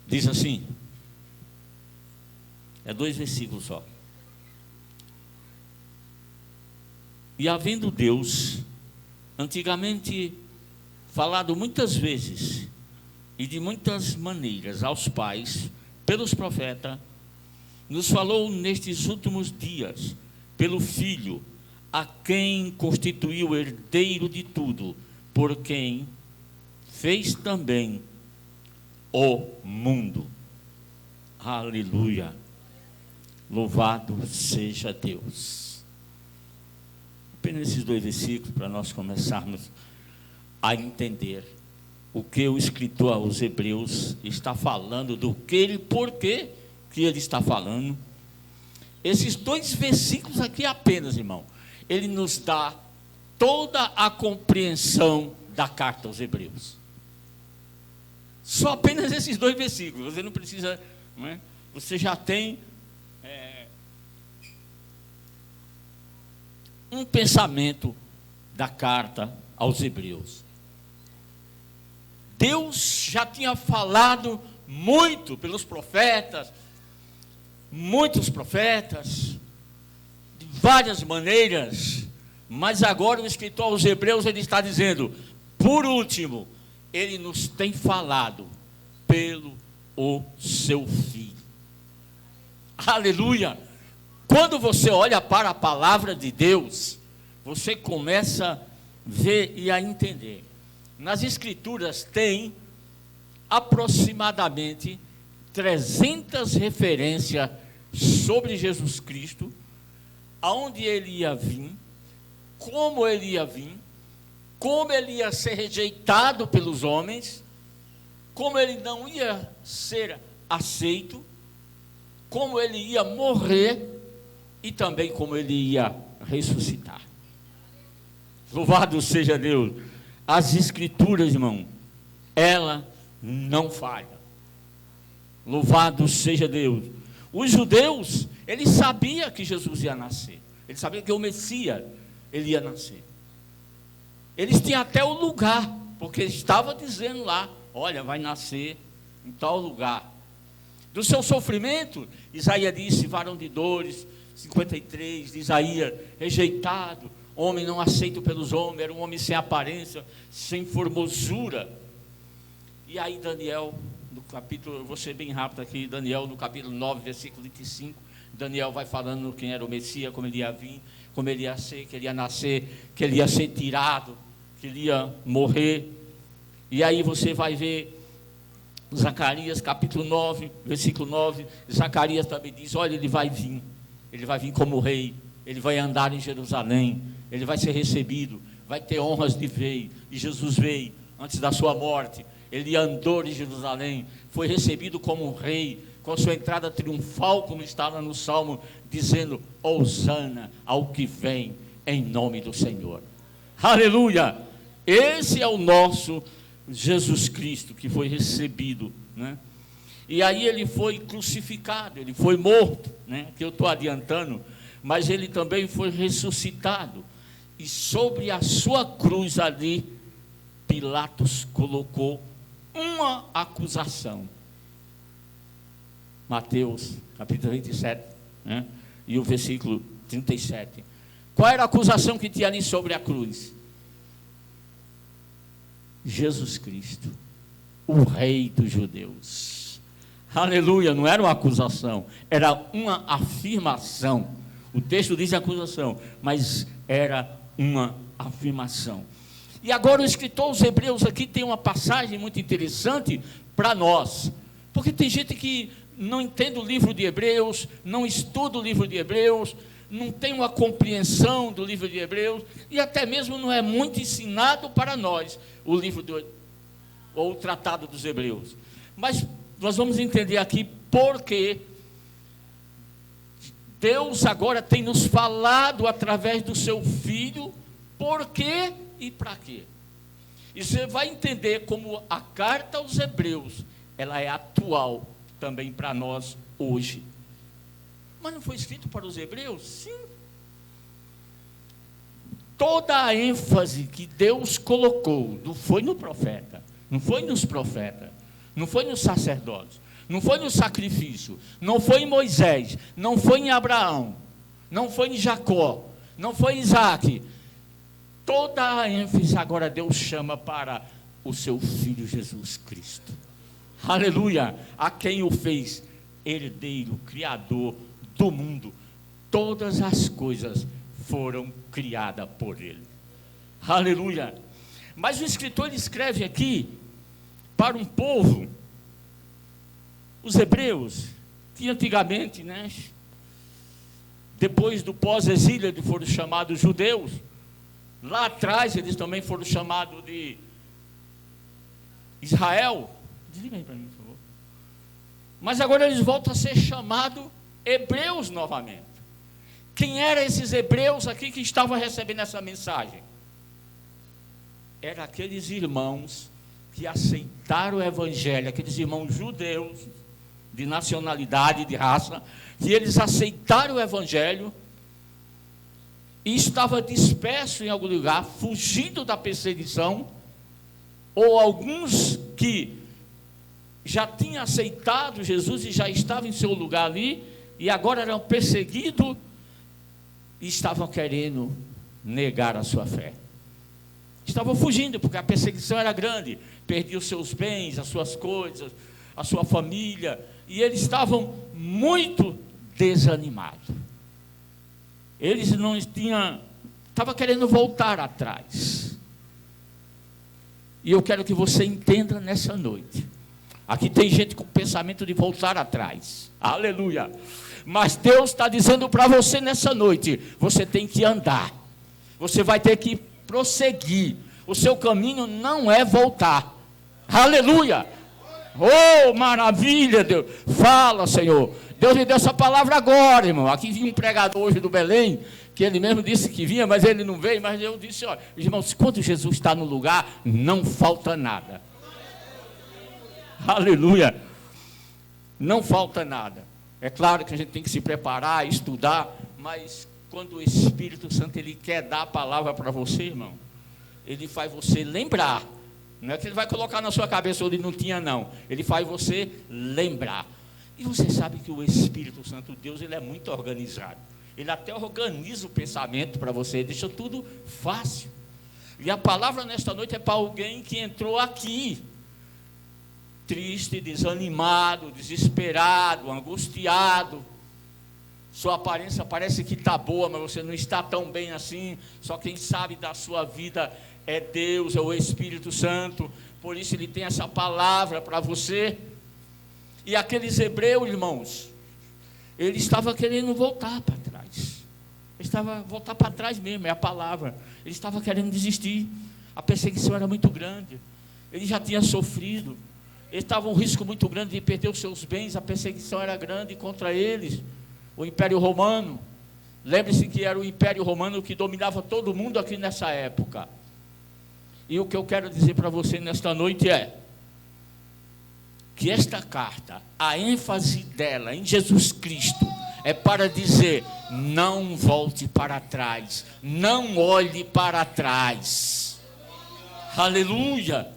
Diz assim, é 2 versículos só. E havendo Deus, antigamente falado muitas vezes e de muitas maneiras aos pais, pelos profetas, nos falou nestes últimos dias, pelo Filho, a quem constituiu herdeiro de tudo, por quem fez também o mundo. Aleluia! Louvado seja Deus. Apenas esses 2 versículos para nós começarmos a entender o que o escritor aos Hebreus está falando, do que ele, por que ele está falando. Esses 2 versículos aqui apenas, irmão, ele nos dá toda a compreensão da carta aos Hebreus. Só apenas esses 2 versículos, você não precisa, não é? Você já tem um pensamento da carta aos Hebreus. Deus já tinha falado muito pelos profetas, muitos profetas, de várias maneiras, mas agora o escritor aos Hebreus, ele está dizendo, por último, ele nos tem falado pelo o seu Filho. Aleluia! Quando você olha para a palavra de Deus, você começa a ver e a entender. Nas Escrituras tem aproximadamente 300 referências sobre Jesus Cristo, aonde ele ia vir, como ele ia ser rejeitado pelos homens, como ele não ia ser aceito, como ele ia morrer e também como ele ia ressuscitar. Louvado seja Deus. As Escrituras, irmão, ela não falha. Louvado seja Deus. Os judeus, eles sabiam que Jesus ia nascer. Eles sabiam que o Messias, ele ia nascer. Eles tinham até o lugar, porque ele estava dizendo lá, olha, vai nascer em tal lugar. Do seu sofrimento, Isaías disse, varão de dores, 53, de Isaías, rejeitado, homem não aceito pelos homens, era um homem sem aparência, sem formosura. E aí Daniel, no capítulo, eu vou ser bem rápido aqui, Daniel no capítulo 9, versículo 25, Daniel vai falando quem era o Messias, como ele ia vir, como ele ia ser, que ele ia nascer, que ele ia ser tirado, que ele ia morrer. E aí você vai ver Zacarias capítulo 9, versículo 9, Zacarias também diz, olha, ele vai vir como rei, ele vai andar em Jerusalém, ele vai ser recebido, vai ter honras de rei. E Jesus veio antes da sua morte, ele andou em Jerusalém, foi recebido como um rei, com a sua entrada triunfal, como está lá no Salmo, dizendo, Hosana ao que vem em nome do Senhor. Aleluia! Esse é o nosso Jesus Cristo, que foi recebido, né? E aí ele foi crucificado, ele foi morto, né? Que eu estou adiantando, mas ele também foi ressuscitado. E sobre a sua cruz ali, Pilatos colocou uma acusação. Mateus capítulo 27, né? E o versículo 37. Qual era a acusação que tinha ali sobre a cruz? Jesus Cristo, o Rei dos Judeus. Aleluia, não era uma acusação, era uma afirmação. O texto diz acusação, mas era uma afirmação. E agora o escritor aos Hebreus aqui tem uma passagem muito interessante para nós, porque tem gente que não entende o livro de Hebreus, não estuda o livro de Hebreus, não tem uma compreensão do livro de Hebreus, e até mesmo não é muito ensinado para nós o livro ou o tratado dos Hebreus. Mas nós vamos entender aqui porque Deus agora tem nos falado através do seu Filho, por quê e para quê. E você vai entender como a carta aos Hebreus, ela é atual também para nós hoje. Mas não foi escrito para os Hebreus? Sim. Toda a ênfase que Deus colocou, não foi no profeta, não foi nos profetas, não foi nos sacerdotes, não foi no sacrifício, não foi em Moisés, não foi em Abraão, não foi em Jacó, não foi em Isaac. Toda a ênfase agora Deus chama para o seu Filho Jesus Cristo. Aleluia! A quem o fez herdeiro, criador do mundo. Todas as coisas foram criadas por Ele. Aleluia! Mas o escritor escreve aqui para um povo, os hebreus, que antigamente, né, depois do pós-exílio, eles foram chamados judeus. Lá atrás eles também foram chamados de Israel. Desliga aí para mim, por favor. Mas agora eles voltam a ser chamados hebreus novamente. Quem eram esses hebreus aqui que estavam recebendo essa mensagem? Eram aqueles irmãos que aceitaram o evangelho, aqueles irmãos judeus, de nacionalidade, de raça, que eles aceitaram o evangelho e estavam dispersos em algum lugar, fugindo da perseguição, ou alguns que já tinham aceitado Jesus e já estavam em seu lugar ali, e agora eram perseguidos e estavam querendo negar a sua fé. Estavam fugindo, porque a perseguição era grande, perdiam seus bens, as suas coisas, a sua família, e eles estavam muito desanimados. Eles não tinham, estavam querendo voltar atrás. E eu quero que você entenda nessa noite. Aqui tem gente com pensamento de voltar atrás. Aleluia. Mas Deus está dizendo para você nessa noite, você tem que andar. Você vai ter que prosseguir. O seu caminho não é voltar. Aleluia. Oh, maravilha, Deus. Fala, Senhor. Deus me deu essa palavra agora, irmão. Aqui vinha um pregador hoje do Belém, que ele mesmo disse que vinha, mas ele não veio. Mas eu disse, olha, irmãos, quando Jesus está no lugar, não falta nada. Aleluia. Não falta nada. É claro que a gente tem que se preparar, estudar, mas quando o Espírito Santo ele quer dar a palavra para você, irmão, ele faz você lembrar. Não é que ele vai colocar na sua cabeça onde não tinha, não. Ele faz você lembrar. E você sabe que o Espírito Santo, Deus, ele é muito organizado. Ele até organiza o pensamento para você, deixa tudo fácil. E a palavra nesta noite é para alguém que entrou aqui, triste, desanimado, desesperado, angustiado. Sua aparência parece que está boa, mas você não está tão bem assim. Só quem sabe da sua vida é Deus, é o Espírito Santo. Por isso ele tem essa palavra para você. E aqueles hebreus, irmãos, ele estava querendo voltar para trás. Ele estava voltar para trás mesmo, é a palavra. Ele estava querendo desistir. A perseguição era muito grande. Ele já tinha sofrido. Ele estava um risco muito grande de perder os seus bens. A perseguição era grande contra eles. O Império Romano. Lembre-se que era o Império Romano que dominava todo mundo aqui nessa época. E o que eu quero dizer para você nesta noite é que esta carta, a ênfase dela em Jesus Cristo, é para dizer: não volte para trás, não olhe para trás. Aleluia.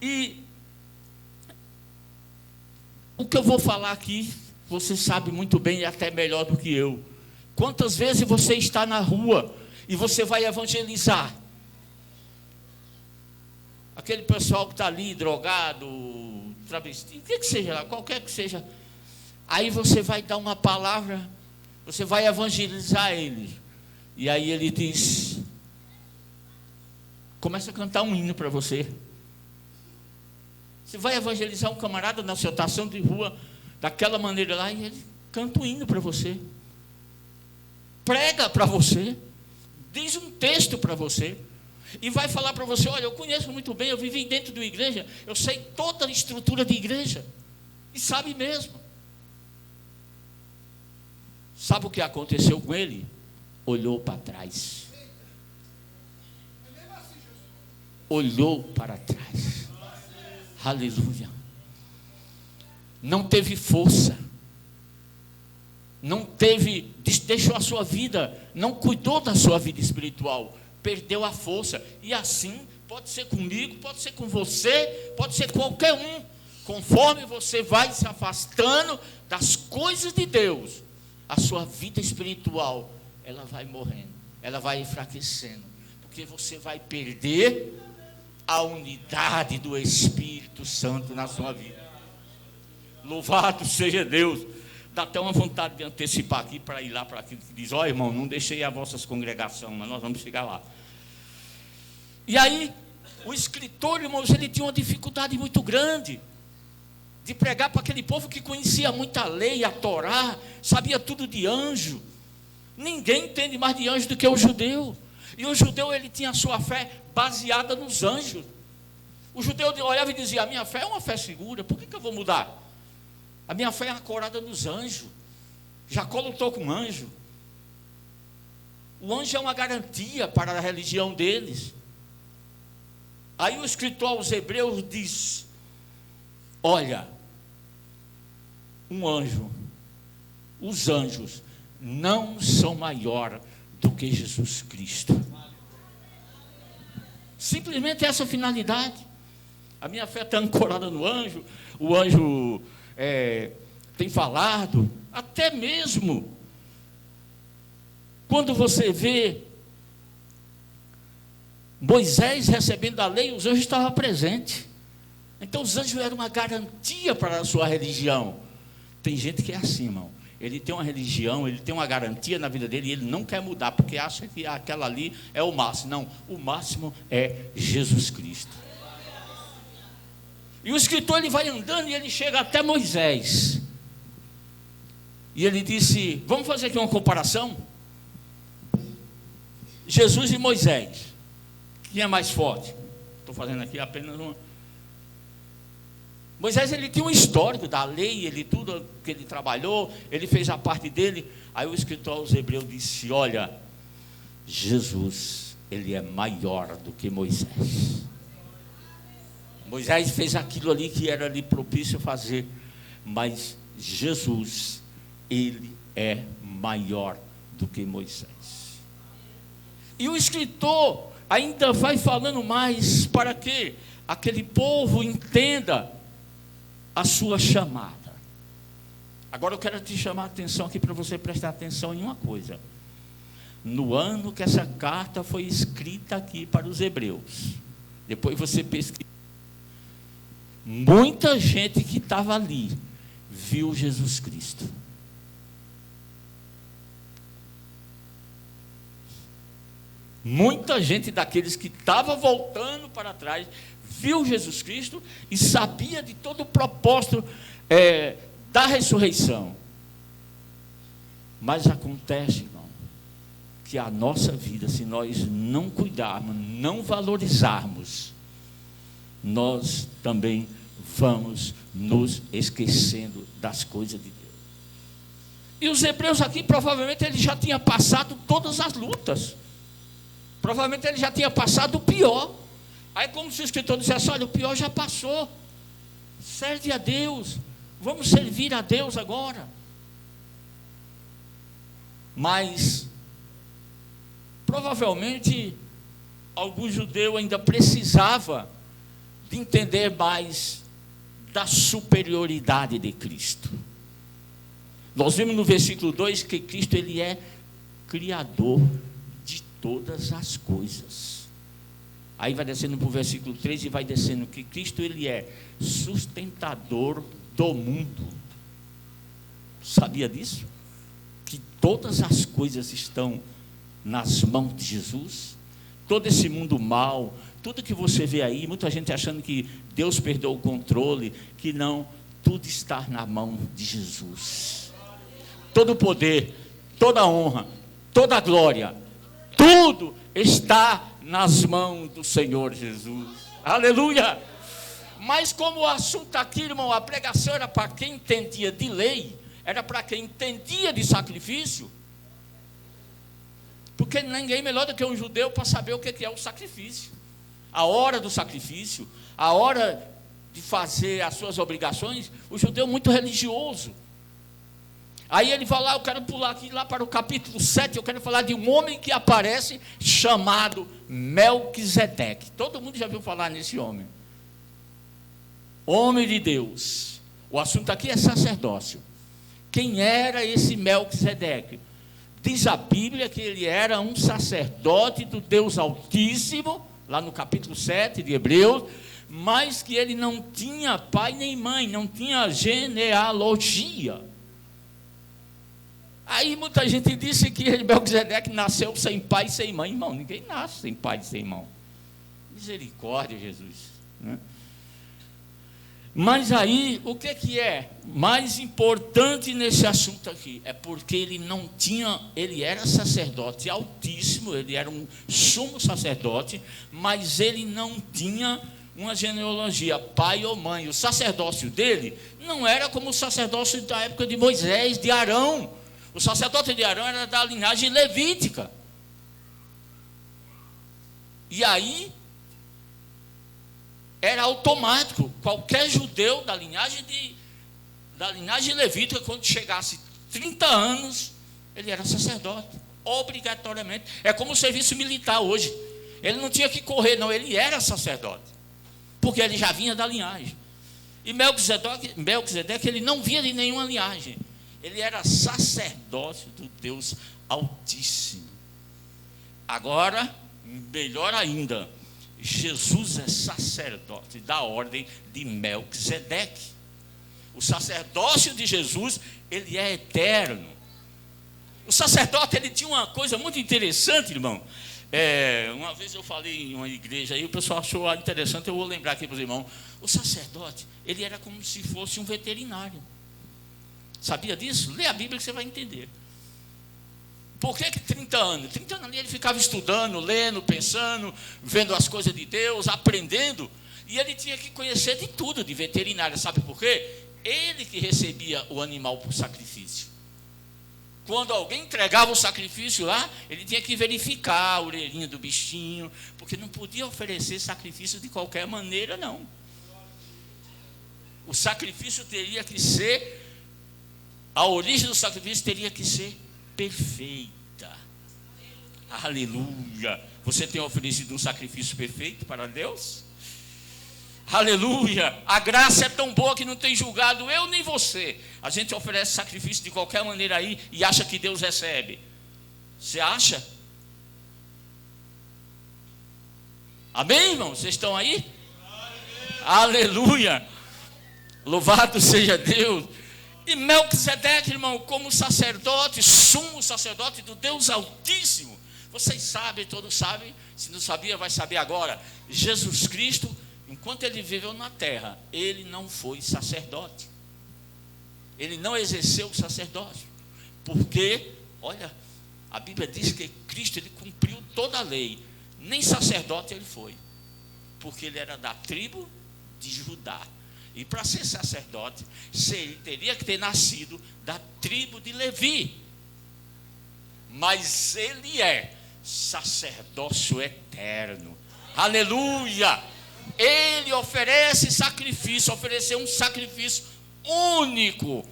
E o que eu vou falar aqui, você sabe muito bem e até melhor do que eu. Quantas vezes você está na rua e você vai evangelizar? Aquele pessoal que está ali, drogado, travesti, o que seja lá, qualquer que seja. Aí você vai dar uma palavra, você vai evangelizar ele. E aí ele diz, começa a cantar um hino para você. Você vai evangelizar um camarada na sua estação de rua, daquela maneira lá, e ele canta um hino para você. Prega para você. Diz um texto para você. E vai falar para você: olha, eu conheço muito bem, eu vivi dentro de uma igreja, eu sei toda a estrutura de igreja. E sabe mesmo. Sabe o que aconteceu com ele? Olhou para trás. Olhou para trás. Aleluia. Não teve força. Não teve, deixou a sua vida, não cuidou da sua vida espiritual. Perdeu a força. E assim, pode ser comigo, pode ser com você, pode ser com qualquer um. conforme você vai se afastando das coisas de Deus, a sua vida espiritual, ela vai morrendo, ela vai enfraquecendo, porque você vai perder a unidade do Espírito Santo na sua vida. Louvado seja Deus. Dá até uma vontade de antecipar aqui para ir lá para aquilo que diz: ó irmão, não deixei a vossas congregações, mas nós vamos chegar lá. E aí, o escritor, irmãos, ele tinha uma dificuldade muito grande de pregar para aquele povo que conhecia muita lei, a Torá, sabia tudo de anjo. Ninguém entende mais de anjo do que o judeu. E o judeu, ele tinha a sua fé baseada nos anjos. O judeu olhava e dizia: a minha fé é uma fé segura, por que eu vou mudar? A minha fé é ancorada nos anjos. Jacó lutou com um anjo. O anjo é uma garantia para a religião deles. Aí o escritor aos Hebreus diz: olha, um anjo, os anjos não são maior do que Jesus Cristo. Simplesmente essa finalidade. A minha fé está ancorada no anjo. O anjo tem falado, até mesmo quando você vê Moisés recebendo a lei, os anjos estavam presentes. Então os anjos eram uma garantia para a sua religião. Tem gente que é assim, irmão. Ele tem uma religião, ele tem uma garantia na vida dele e ele não quer mudar, porque acha que aquela ali é o máximo. Não, o máximo é Jesus Cristo. E o escritor, ele vai andando e ele chega até Moisés. E ele disse: vamos fazer aqui uma comparação. Jesus e Moisés, quem é mais forte? Estou fazendo aqui apenas uma. Moisés, ele tinha um histórico da lei, ele tudo que ele trabalhou, ele fez a parte dele. Aí o escritor aos Hebreus disse: olha, Jesus, ele é maior do que Moisés. Moisés fez aquilo ali que era ali propício fazer, mas Jesus, ele é maior do que Moisés. E o escritor ainda vai falando mais para que aquele povo entenda a sua chamada. Agora eu quero te chamar a atenção aqui para você prestar atenção em uma coisa. No ano que essa carta foi escrita aqui para os Hebreus, depois você pesquisa, muita gente que estava ali viu Jesus Cristo. Muita gente daqueles que estava voltando para trás viu Jesus Cristo e sabia de todo o propósito da ressurreição. Mas acontece, irmão, que a nossa vida, se nós não cuidarmos, não valorizarmos, nós também vamos nos esquecendo das coisas de Deus. E os hebreus aqui, provavelmente, ele já tinha passado todas as lutas. Provavelmente ele já tinha passado o pior. Aí como se o escritor dissesse: olha, o pior já passou. Serve a Deus. Vamos servir a Deus agora. Mas provavelmente algum judeu ainda precisava de entender mais da superioridade de Cristo. Nós vimos no versículo 2 que Cristo, ele é criador de todas as coisas. Aí vai descendo para o versículo 3 e vai descendo que Cristo, ele é sustentador do mundo. Sabia disso? Que todas as coisas estão nas mãos de Jesus. Todo esse mundo mal, tudo que você vê aí, muita gente achando que Deus perdeu o controle, que não, tudo está na mão de Jesus. Todo o poder, toda a honra, toda a glória, tudo está nas mãos do Senhor Jesus. Aleluia! Mas como o assunto aqui, irmão, a pregação era para quem entendia de lei, era para quem entendia de sacrifício, porque ninguém melhor do que um judeu para saber o que é o sacrifício, a hora do sacrifício, a hora de fazer as suas obrigações. O judeu muito religioso. Aí ele vai lá, eu quero pular aqui lá para o capítulo 7, eu quero falar de um homem que aparece chamado Melquisedeque. Todo mundo já viu falar nesse homem. homem de Deus. O assunto aqui é sacerdócio. Quem era esse Melquisedeque? Diz a Bíblia que ele era um sacerdote do Deus Altíssimo, lá no capítulo 7 de Hebreus, mas que ele não tinha pai nem mãe, não tinha genealogia. Aí muita gente disse que Melquisedeque nasceu sem pai e sem mãe. Irmão, ninguém nasce sem pai e sem mãe. Misericórdia, Jesus, né? Mas aí, o que é mais importante nesse assunto aqui? É porque ele era sacerdote altíssimo, ele era um sumo sacerdote, mas ele não tinha uma genealogia, pai ou mãe. O sacerdócio dele não era como o sacerdócio da época de Moisés, de Arão. O sacerdote de Arão era da linhagem levítica. E aí era automático, qualquer judeu da linhagem levítica, quando chegasse 30 anos, ele era sacerdote, obrigatoriamente. É como o serviço militar hoje. Ele não tinha que correr, não, ele era sacerdote, porque ele já vinha da linhagem. E Melquisedeque, ele não vinha de nenhuma linhagem, ele era sacerdócio do Deus Altíssimo. Agora, melhor ainda, Jesus é sacerdote da ordem de Melquisedeque. O sacerdócio de Jesus, ele é eterno. O sacerdote, ele tinha uma coisa muito interessante, irmão. Uma vez eu falei em uma igreja aí, o pessoal achou interessante, eu vou lembrar aqui para os irmãos. O sacerdote, ele era como se fosse um veterinário. Sabia disso? Lê a Bíblia que você vai entender. Por que 30 anos? 30 anos ali ele ficava estudando, lendo, pensando, vendo as coisas de Deus, aprendendo. E ele tinha que conhecer de tudo, de veterinária. Sabe por quê? Ele que recebia o animal por sacrifício. Quando alguém entregava o sacrifício lá, ele tinha que verificar a orelhinha do bichinho, porque não podia oferecer sacrifício de qualquer maneira, não. O sacrifício teria que ser, a origem do sacrifício teria que ser perfeita. Aleluia. Você tem oferecido um sacrifício perfeito para Deus? Aleluia. A graça é tão boa que não tem julgado eu nem você. A gente oferece sacrifício de qualquer maneira aí e acha que Deus recebe. Você acha? Amém, irmão? Vocês estão aí? Aleluia. Louvado seja Deus. E Melquisedeque, irmão, como sacerdote, sumo sacerdote do Deus Altíssimo. Vocês sabem, todos sabem. Se não sabia, vai saber agora. Jesus Cristo, enquanto ele viveu na terra, ele não foi sacerdote. Ele não exerceu o sacerdócio. Porque, olha, a Bíblia diz que Cristo, ele cumpriu toda a lei. Nem sacerdote ele foi. Porque ele era da tribo de Judá. E para ser sacerdote, ele teria que ter nascido da tribo de Levi. Mas ele é sacerdócio eterno. Aleluia! Ele oferece sacrifício, ofereceu um sacrifício único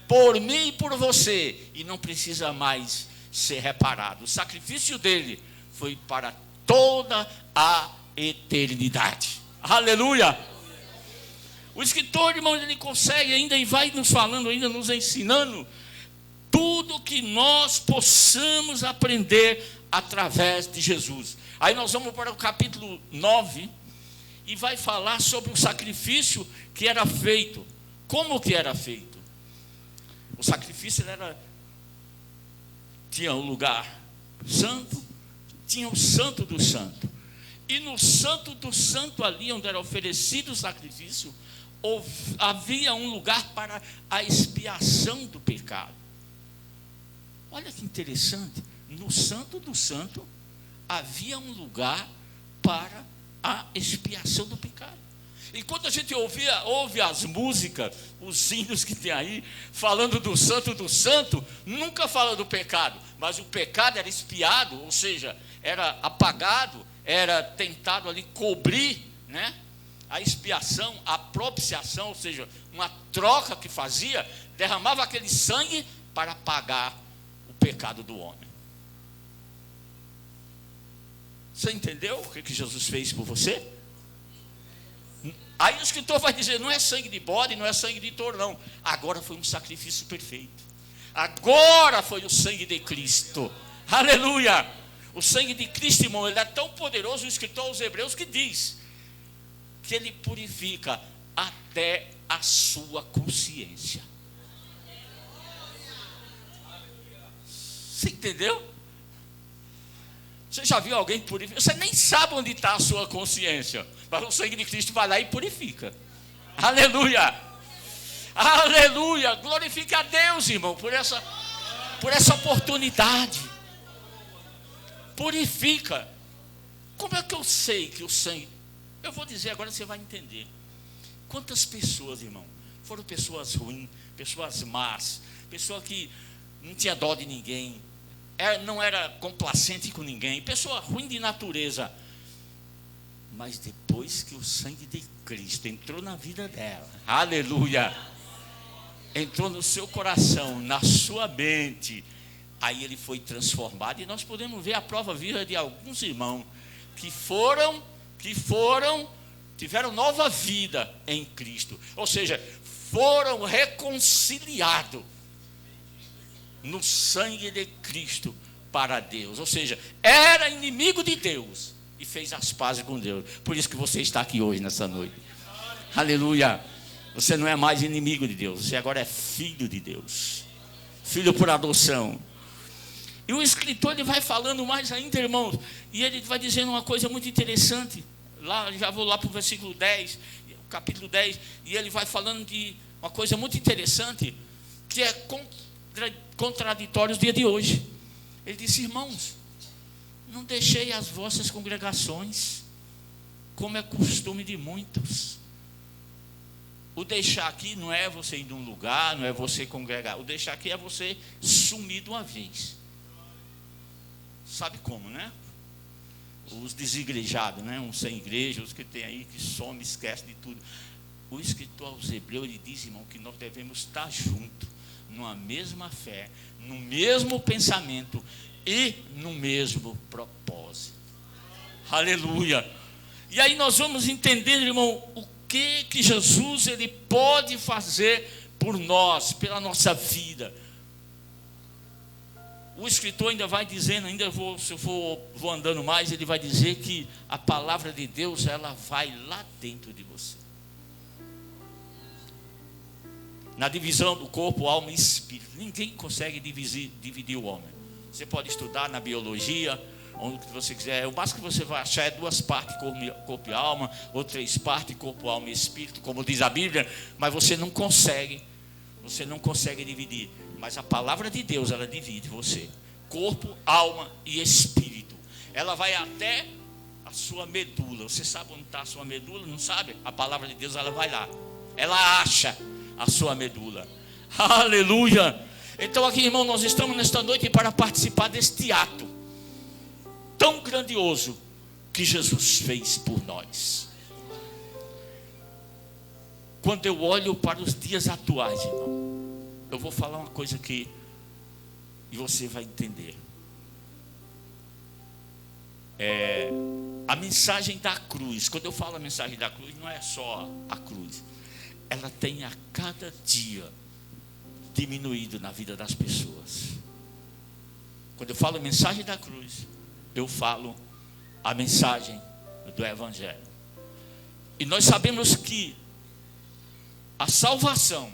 por mim e por você. E não precisa mais ser reparado. O sacrifício dele foi para toda a eternidade. Aleluia! O escritor, irmão, ele consegue ainda e vai nos falando, ainda nos ensinando tudo que nós possamos aprender através de Jesus. Aí nós vamos para o capítulo 9 e vai falar sobre o sacrifício que era feito. Como que era feito? O sacrifício tinha um lugar santo, tinha o santo do santo. E no santo do santo, ali onde era oferecido o sacrifício, havia um lugar para a expiação do pecado. Olha que interessante, no santo do santo havia um lugar para a expiação do pecado. E quando a gente ouve as músicas, os hinos que tem aí, falando do santo, nunca fala do pecado, mas o pecado era expiado, ou seja, era apagado, era tentado ali cobrir, né? A expiação, a propiciação, ou seja, uma troca que fazia, derramava aquele sangue para pagar o pecado do homem. Você entendeu o que Jesus fez por você? Aí o escritor vai dizer, não é sangue de bode, não é sangue de touro, não. Agora foi um sacrifício perfeito. Agora foi o sangue de Cristo. Aleluia! O sangue de Cristo, irmão, ele é tão poderoso, o escritor aos Hebreus que diz que ele purifica até a sua consciência. Você entendeu? Você já viu alguém purificar? Você nem sabe onde está a sua consciência, mas o sangue de Cristo vai lá e purifica. Aleluia! Aleluia! Glorifique a Deus, irmão, por essa oportunidade. Purifica. Como é que eu sei que o sangue... Eu vou dizer agora, você vai entender. Quantas pessoas, irmão, foram pessoas ruins, pessoas más, pessoa que não tinha dó de ninguém, não era complacente com ninguém, pessoa ruim de natureza. Mas depois que o sangue de Cristo entrou na vida dela, aleluia, entrou no seu coração, na sua mente, aí ele foi transformado. E nós podemos ver a prova viva de alguns irmãos que tiveram nova vida em Cristo, ou seja, foram reconciliados no sangue de Cristo para Deus, ou seja, era inimigo de Deus e fez as pazes com Deus. Por isso que você está aqui hoje, nessa noite. Aleluia! Você não é mais inimigo de Deus, você agora é filho de Deus, filho por adoção. E o escritor, ele vai falando mais ainda, irmãos, e ele vai dizendo uma coisa muito interessante. Lá, já vou lá para o versículo 10, capítulo 10, e ele vai falando de uma coisa muito interessante, que é contraditório os dias de hoje. Ele disse: irmãos, não deixei as vossas congregações, como é costume de muitos. O deixar aqui não é você ir de um lugar, não é você congregar. O deixar aqui é você sumir de uma vez. Sabe como, né? Os desigrejados, né? Uns sem igreja, os que tem aí, que some, esquece de tudo. O escritor aos Hebreus, ele diz, irmão, que nós devemos estar juntos, numa mesma fé, no mesmo pensamento e no mesmo propósito. Aleluia! E aí nós vamos entender, irmão, o que Jesus ele pode fazer por nós, pela nossa vida. O escritor ainda vai dizendo, se eu vou andando mais, ele vai dizer que a palavra de Deus, ela vai lá dentro de você. Na divisão do corpo, alma e espírito. Ninguém consegue dividir o homem. Você pode estudar na biologia, onde você quiser. O máximo que você vai achar é 2 partes, corpo e alma, ou 3 partes, corpo, alma e espírito, como diz a Bíblia, mas você não consegue dividir. Mas a palavra de Deus, ela divide você. Corpo, alma e espírito. Ela vai até a sua medula. Você sabe onde está a sua medula? Não sabe? A palavra de Deus, ela vai lá. Ela acha a sua medula. Aleluia! Então aqui, irmão, nós estamos nesta noite para participar deste ato tão grandioso que Jesus fez por nós. Quando eu olho para os dias atuais, irmão, eu vou falar uma coisa aqui e você vai entender. A mensagem da cruz. Quando eu falo a mensagem da cruz, não é só a cruz. Ela tem a cada dia diminuído na vida das pessoas. Quando eu falo a mensagem da cruz, eu falo a mensagem do Evangelho. E nós sabemos que a salvação,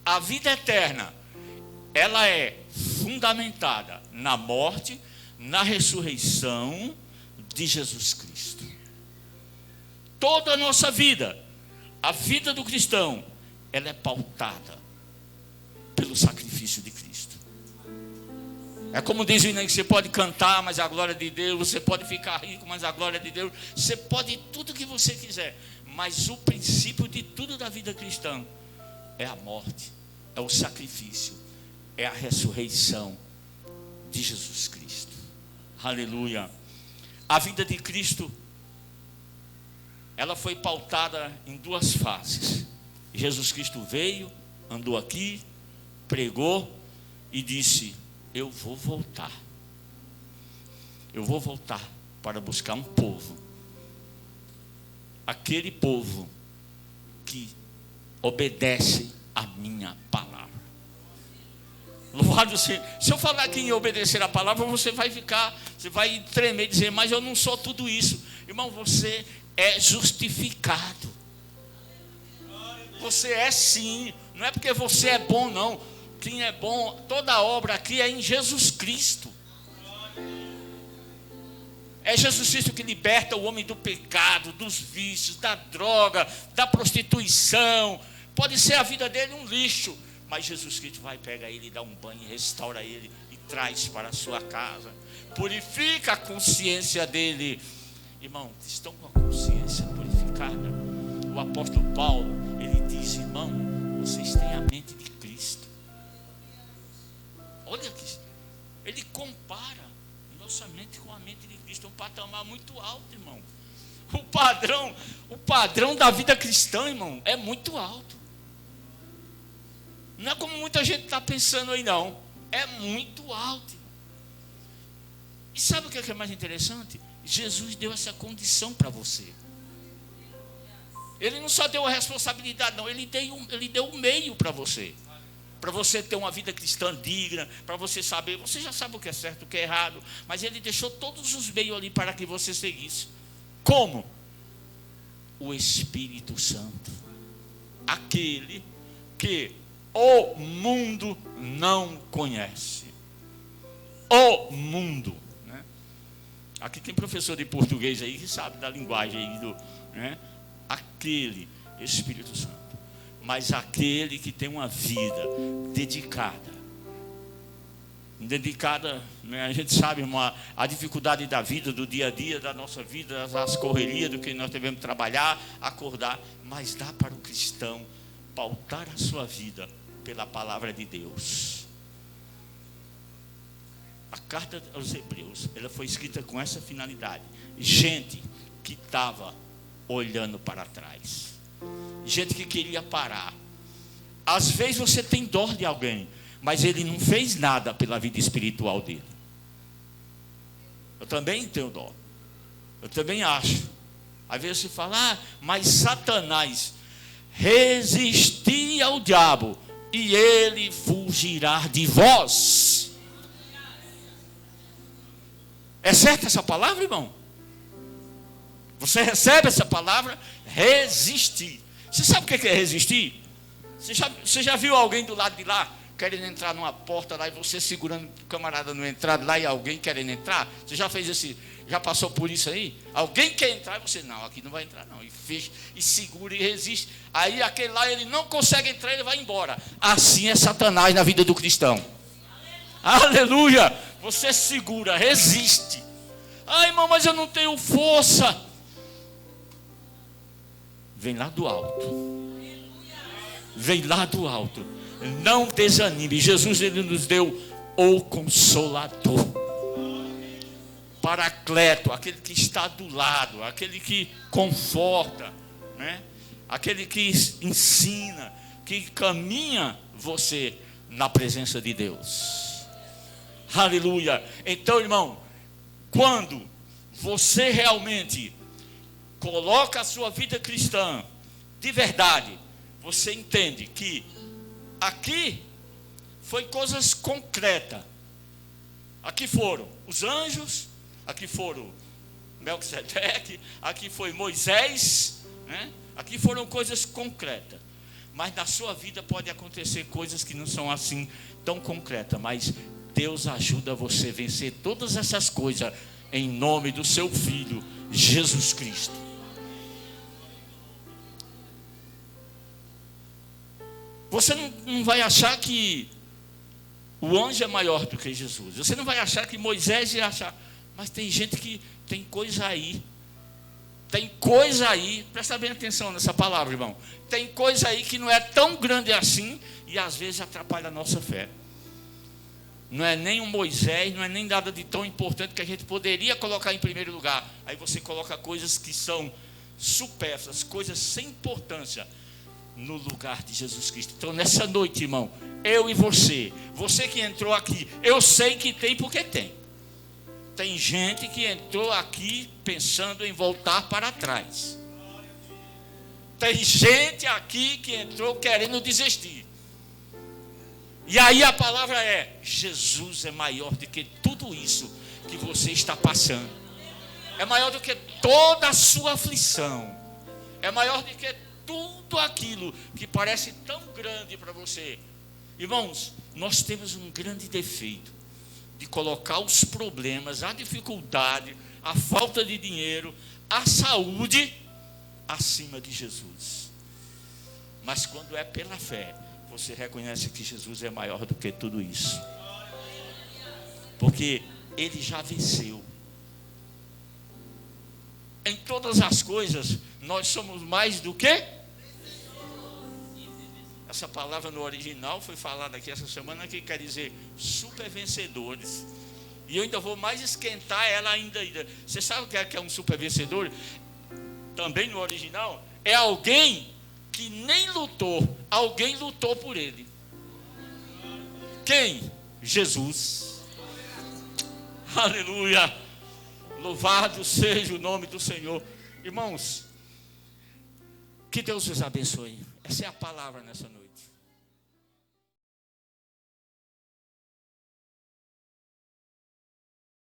a vida eterna, ela é fundamentada na morte, na ressurreição de Jesus Cristo. Toda a nossa vida, a vida do cristão, ela é pautada pelo sacrifício de Cristo. É como diz o Inês, você pode cantar, mas a glória de Deus, você pode ficar rico, mas a glória de Deus, você pode tudo que você quiser, mas o princípio de tudo da vida cristã é a morte, é o sacrifício, é a ressurreição de Jesus Cristo. Aleluia! A vida de Cristo, ela foi pautada em 2 fases. Jesus Cristo veio, andou aqui, pregou e disse: eu vou voltar. Eu vou voltar para buscar um povo. Aquele povo que obedece a minha palavra. Louvado seja. Se eu falar aqui em obedecer a palavra, você vai tremer e dizer, mas eu não sou tudo isso. Irmão, você é justificado. Você é sim. Não é porque você é bom, não. Quem é bom, toda obra aqui é em Jesus Cristo. É Jesus Cristo que liberta o homem do pecado, dos vícios, da droga, da prostituição. Pode ser a vida dele um lixo, mas Jesus Cristo vai pegar ele, dá um banho, restaura ele e traz para a sua casa. Purifica a consciência dele. Irmão, estão com a consciência purificada? O apóstolo Paulo, ele diz, irmão, vocês têm a mente de Cristo. Olha aqui, ele compara nossa mente com a mente de Cristo. É um patamar muito alto, irmão. O padrão da vida cristã, irmão, é muito alto. Não é como muita gente está pensando aí, não. É muito alto. E sabe o que é mais interessante? Jesus deu essa condição para você. Ele não só deu a responsabilidade, não. Ele deu o meio para você. Para você ter uma vida cristã digna, para você saber, você já sabe o que é certo, o que é errado, mas ele deixou todos os meios ali para que você seguisse. Como? O Espírito Santo, aquele que o mundo não conhece. O mundo, né? Aqui tem professor de português aí que sabe da linguagem aí né? Aquele Espírito Santo. Mas aquele que tem uma vida dedicada, né? A gente sabe a dificuldade da vida, do dia a dia, da nossa vida, as correrias do que nós devemos trabalhar, acordar, mas dá para o cristão pautar a sua vida pela palavra de Deus. A carta aos Hebreus, ela foi escrita com essa finalidade. Gente que estava olhando para trás. Gente que queria parar. Às vezes você tem dó de alguém, mas ele não fez nada pela vida espiritual dele. Eu também tenho dó. Eu também acho. Às vezes você fala, mas Satanás resistia ao diabo e ele fugirá de vós. É certa essa palavra, irmão? Você recebe essa palavra? Resistir. Você sabe o que é resistir? Você já viu alguém do lado de lá querendo entrar numa porta lá e você segurando o camarada não entrar lá e alguém querendo entrar? Você já fez já passou por isso aí? Alguém quer entrar e você, não, aqui não vai entrar não. E fecha, e segura e resiste. Aí aquele lá ele não consegue entrar, ele vai embora. Assim é Satanás na vida do cristão. Aleluia! Você segura, resiste. Ai, irmão, mas eu não tenho força. Vem lá do alto. Vem lá do alto. Não desanime. Jesus, ele nos deu o Consolador. Paracleto, aquele que está do lado, aquele que conforta, né? Aquele que ensina, que caminha você na presença de Deus. Aleluia. Então, irmão, quando você realmente coloca a sua vida cristã de verdade, você entende que aqui foi coisas concretas. Aqui foram os anjos, aqui foram Melquisedeque, aqui foi Moisés, né? Aqui foram coisas concretas. Mas na sua vida pode acontecer coisas que não são assim tão concretas, mas Deus ajuda você a vencer todas essas coisas em nome do seu Filho Jesus Cristo. Você não vai achar que o anjo é maior do que Jesus. Você não vai achar que Moisés ia achar. Mas tem gente que tem coisa aí. Tem coisa aí. Presta bem atenção nessa palavra, irmão. Tem coisa aí que não é tão grande assim e às vezes atrapalha a nossa fé. Não é nem um Moisés, não é nem nada de tão importante que a gente poderia colocar em primeiro lugar. Aí você coloca coisas que são supérfluas, coisas sem importância, no lugar de Jesus Cristo. Então nessa noite, irmão, eu e você que entrou aqui, eu sei que tem porque tem. Tem gente que entrou aqui pensando em voltar para trás. Tem gente aqui que entrou querendo desistir. E aí a palavra é: Jesus é maior do que tudo isso que você está passando. É maior do que toda a sua aflição. É maior do que tudo aquilo que parece tão grande para você. Irmãos, nós temos um grande defeito de colocar os problemas, a dificuldade, a falta de dinheiro, a saúde acima de Jesus. Mas quando é pela fé, você reconhece que Jesus é maior do que tudo isso, porque Ele já venceu. Em todas as coisas, nós somos mais do que? Essa palavra no original foi falada aqui essa semana, que quer dizer super vencedores. E eu ainda vou mais esquentar ela ainda. Você sabe o que é um super vencedor? Também no original, é alguém que nem lutou, alguém lutou por ele. Quem? Jesus. Aleluia. Louvado seja o nome do Senhor. Irmãos, que Deus os abençoe. Essa é a palavra nessa noite.